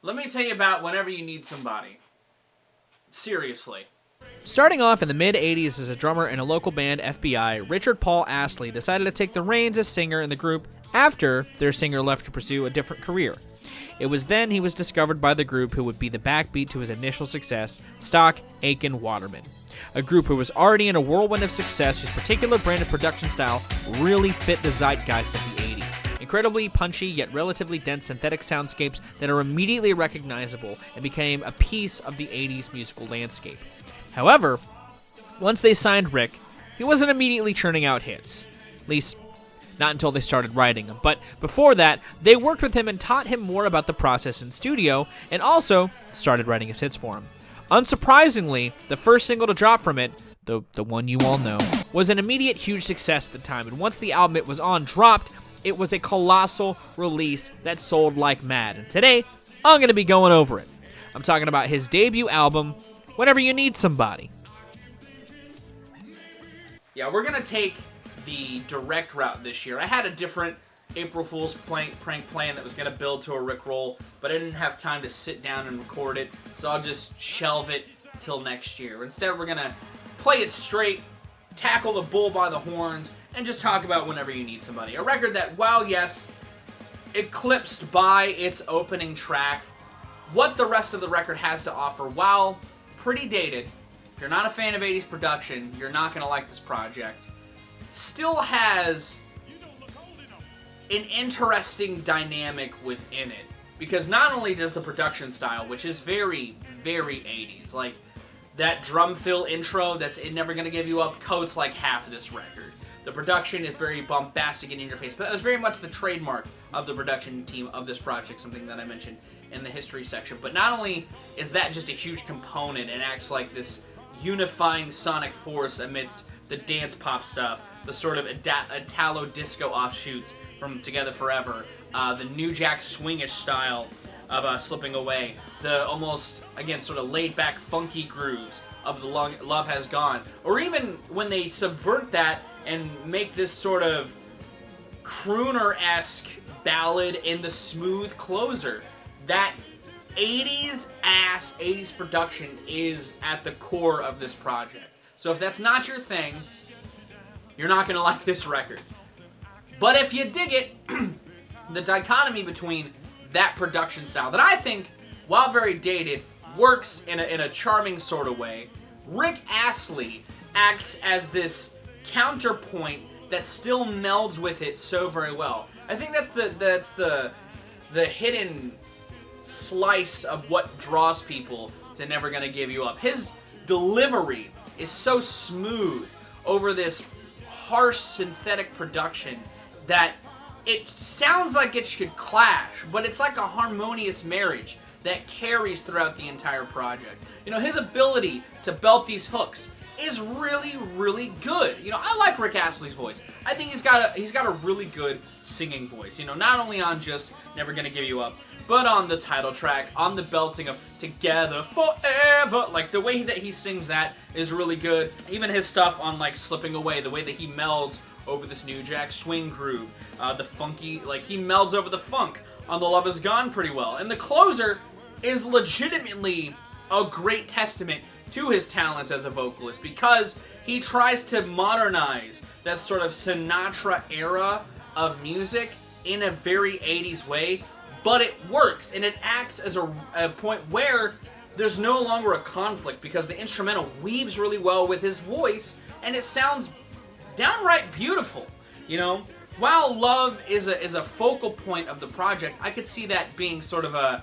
Let me tell you about Whenever You Need Somebody. Seriously. Starting off in the mid-'80s as a drummer in a local band, FBI, Richard Paul Astley decided to take the reins as singer in the group after their singer left to pursue a different career. It was then he was discovered by the group who would be the backbeat to his initial success, Stock Aitken Waterman, a group who was already in a whirlwind of success whose particular brand of production style really fit the zeitgeist of the 80s. Incredibly punchy yet relatively dense synthetic soundscapes that are immediately recognizable and became a piece of the 80s musical landscape. However, once they signed Rick, he wasn't immediately churning out hits. At least, not until they started writing them. But before that, they worked with him and taught him more about the process in studio, and also started writing his hits for him. Unsurprisingly, the first single to drop from it, the one you all know, was an immediate huge success at the time, and once the album it was on dropped, it was a colossal release that sold like mad. And today, I'm going to be going over it. I'm talking about his debut album, Whenever You Need Somebody. Yeah, we're going to take the direct route this year. I had a different April Fool's prank plan that was going to build to a Rickroll, but I didn't have time to sit down and record it, so I'll just shelve it till next year. Instead, we're going to play it straight, tackle the bull by the horns, and just talk about Whenever You Need Somebody. A record that, while yes, eclipsed by its opening track, what the rest of the record has to offer, while pretty dated, if you're not a fan of 80s production, you're not going to like this project, still has an interesting dynamic within it. Because not only does the production style, which is very, very 80s, like that drum fill intro that's Never Gonna Give You Up coats like half of this record. The production is very bombastic and in your face, but that was very much the trademark of the production team of this project, something that I mentioned in the history section. But not only is that just a huge component and acts like this unifying sonic force amidst the dance pop stuff, the sort of Italo-disco offshoots from Together Forever, the New Jack swingish style of Slipping Away, the almost, again, sort of laid-back funky grooves of the Love Has Gone, or even when they subvert that and make this sort of crooner-esque ballad in the smooth closer. That 80s-ass 80s production is at the core of this project. So if that's not your thing, you're not going to like this record. But if you dig it, the dichotomy between that production style that I think, while very dated, works in a charming sort of way, Rick Astley acts as this counterpoint that still melds with it so very well. I think that's the hidden slice of what draws people to Never Gonna Give You Up. His delivery is so smooth over this harsh synthetic production that it sounds like it should clash, but it's like a harmonious marriage that carries throughout the entire project. You know, his ability to belt these hooks is really, really good. You know, I like Rick Astley's voice. I think he's got a really good singing voice. You know, not only on just Never Gonna Give You Up, but on the title track, on the belting of Together Forever. Like, the way that he sings that is really good. Even his stuff on, like, Slipping Away, the way that he melds over this New Jack swing groove, the funky, like, he melds over the funk on The Love Is Gone pretty well. And the closer is legitimately a great testament to his talents as a vocalist, because he tries to modernize that sort of Sinatra era of music in a very 80s way, but it works, and it acts as a point where there's no longer a conflict, because the instrumental weaves really well with his voice, and it sounds downright beautiful. You know, while love is a focal point of the project, I could see that being sort of a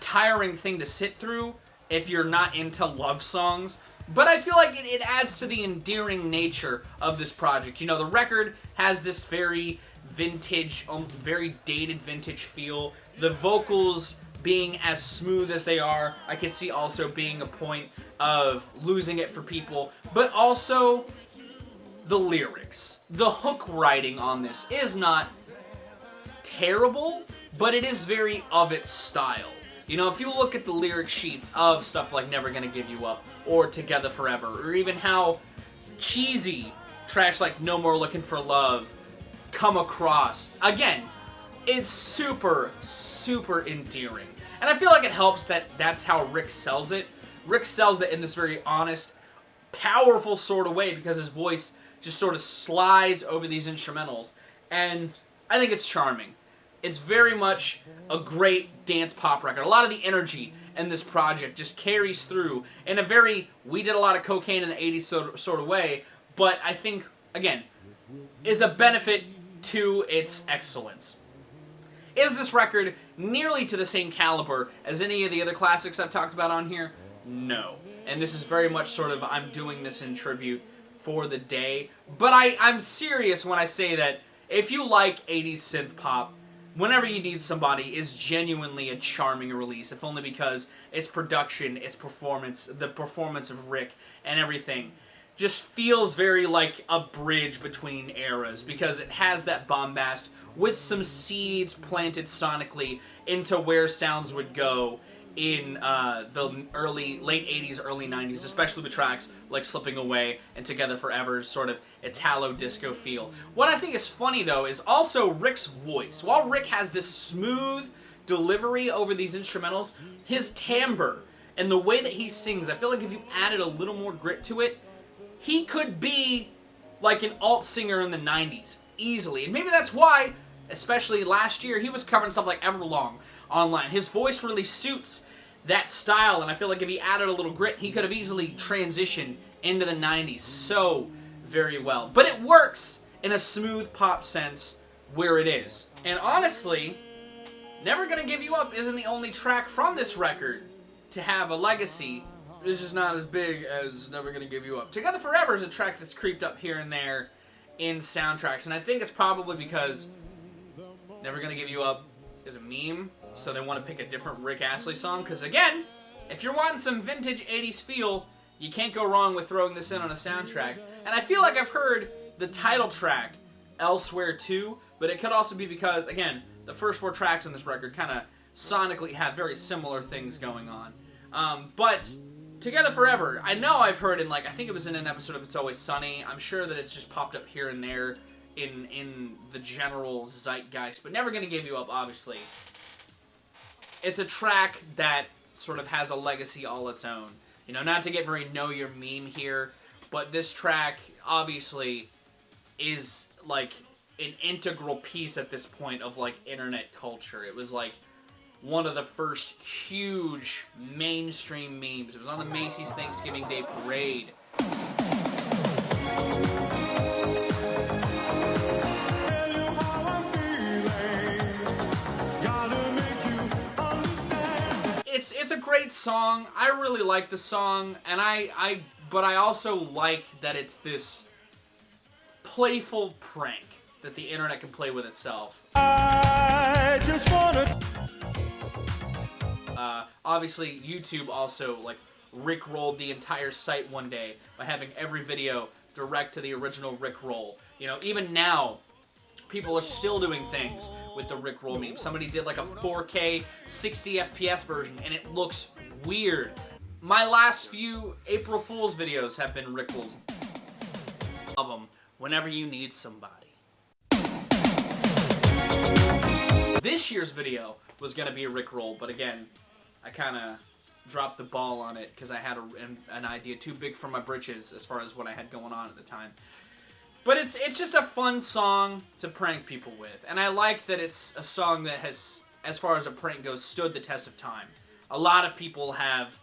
tiring thing to sit through if you're not into love songs. But I feel like it adds to the endearing nature of this project. You know, the record has this very vintage, very dated vintage feel. The vocals being as smooth as they are, I could see also being a point of losing it for people. But also, the lyrics. The hook writing on this is not terrible, but it is very of its style. You know, if you look at the lyric sheets of stuff like Never Gonna Give You Up, or Together Forever, or even how cheesy tracks like No More Looking for Love come across, again, it's super, super endearing. And I feel like it helps that that's how Rick sells it. Rick sells it in this very honest, powerful sort of way because his voice just sort of slides over these instrumentals. And I think it's charming. It's very much a great dance pop record. A lot of the energy in this project just carries through in a very, we did a lot of cocaine in the 80s sort of way, but I think, again, is a benefit to its excellence. Is this record nearly to the same caliber as any of the other classics I've talked about on here? No. And this is very much sort of, I'm doing this in tribute for the day. But I'm serious when I say that if you like 80s synth pop, Whenever You Need Somebody is genuinely a charming release, if only because its production, its performance, the performance of Rick and everything just feels very like a bridge between eras, because it has that bombast with some seeds planted sonically into where sounds would go in the late 80s, early 90s, especially with tracks like Slipping Away and Together Forever's sort of Italo-disco feel. What I think is funny, though, is also Rick's voice. While Rick has this smooth delivery over these instrumentals, his timbre and the way that he sings, I feel like if you added a little more grit to it, he could be like an alt singer in the 90s, easily. And maybe that's why, especially last year, he was covering stuff like Everlong online. His voice really suits that style, and I feel like if he added a little grit, he could have easily transitioned into the 90s so very well. But it works in a smooth pop sense where it is. And honestly, Never Gonna Give You Up isn't the only track from this record to have a legacy. It's just not as big as Never Gonna Give You Up. Together Forever is a track that's creeped up here and there in soundtracks, and I think it's probably because Never Gonna Give You Up is a meme, so they want to pick a different Rick Astley song, because again, if you're wanting some vintage 80s feel, you can't go wrong with throwing this in on a soundtrack. And I feel like I've heard the title track elsewhere too, but it could also be because, again, the first 4 tracks on this record kind of sonically have very similar things going on. But Together Forever, I know I've heard in, like, I think it was in an episode of It's Always Sunny. I'm sure that it's just popped up here and there in the general zeitgeist, but Never Gonna Give You Up, obviously. It's a track that sort of has a legacy all its own. You know, not to get very know your meme here, but this track obviously is like an integral piece at this point of like internet culture. It was like one of the first huge mainstream memes. It was on the Macy's Thanksgiving Day Parade. It's a great song. I really like the song, and but I also like that it's this playful prank that the internet can play with itself. I just wanna. Obviously, YouTube also like rickrolled the entire site one day by having every video direct to the original rickroll. You know, even now, people are still doing things with the rickroll meme. Somebody did like a 4K 60 FPS version, and it looks weird. My last few April Fool's videos have been rickrolls. Album, Whenever You Need Somebody. This year's video was gonna be a rickroll, but again, I kind of dropped the ball on it because I had an idea too big for my britches as far as what I had going on at the time. But it's just a fun song to prank people with. And I like that it's a song that has, as far as a prank goes, stood the test of time. A lot of people have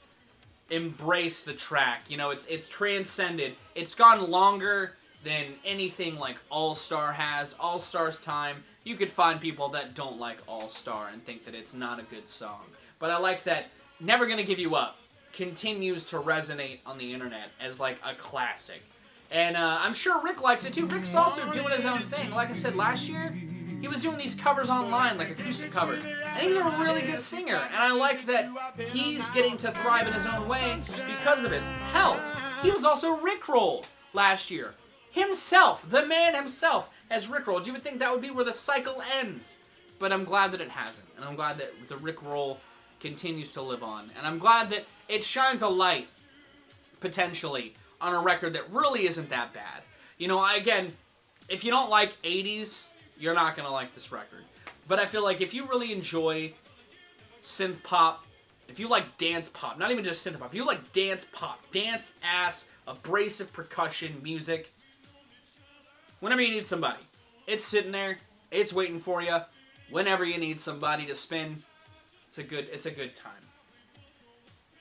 embraced the track. You know, it's transcended. It's gone longer than anything like All-Star has. All-Star's time, you could find people that don't like All-Star and think that it's not a good song. But I like that Never Gonna Give You Up continues to resonate on the internet as like a classic. And I'm sure Rick likes it too. Rick's also doing his own thing. Like I said, last year, he was doing these covers online, like acoustic covers. And he's a really good singer. And I like that he's getting to thrive in his own way because of it. Hell, he was also rickrolled last year. Himself, the man himself, has rickrolled. You would think that would be where the cycle ends. But I'm glad that it hasn't. And I'm glad that the rickroll continues to live on. And I'm glad that it shines a light, potentially, on a record that really isn't that bad. You know, again, if you don't like 80s, you're not going to like this record. But I feel like if you really enjoy synth pop, if you like dance pop, not even just synth pop, if you like dance pop, dance-ass, abrasive percussion music, whenever you need somebody, it's sitting there, it's waiting for you. Whenever you need somebody to spin, it's a good time.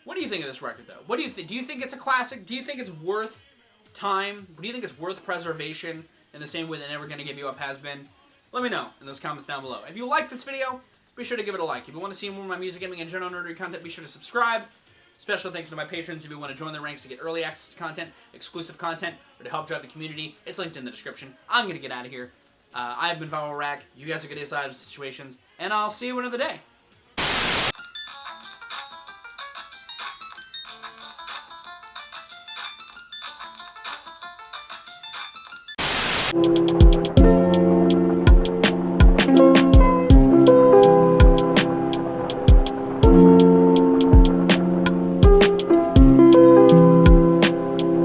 What do you think of this record, though? What do you think? Do you think it's a classic? Do you think it's worth time? Do you think it's worth preservation in the same way that Never Gonna Give You Up has been? Let me know in those comments down below. If you like this video, be sure to give it a like. If you want to see more of my music, gaming, and general nerdery content, be sure to subscribe. Special thanks to my patrons if you want to join the ranks to get early access to content, exclusive content, or to help drive the community. It's linked in the description. I'm going to get out of here. I've been Viral Rack. You guys are good at situations, and I'll see you another day.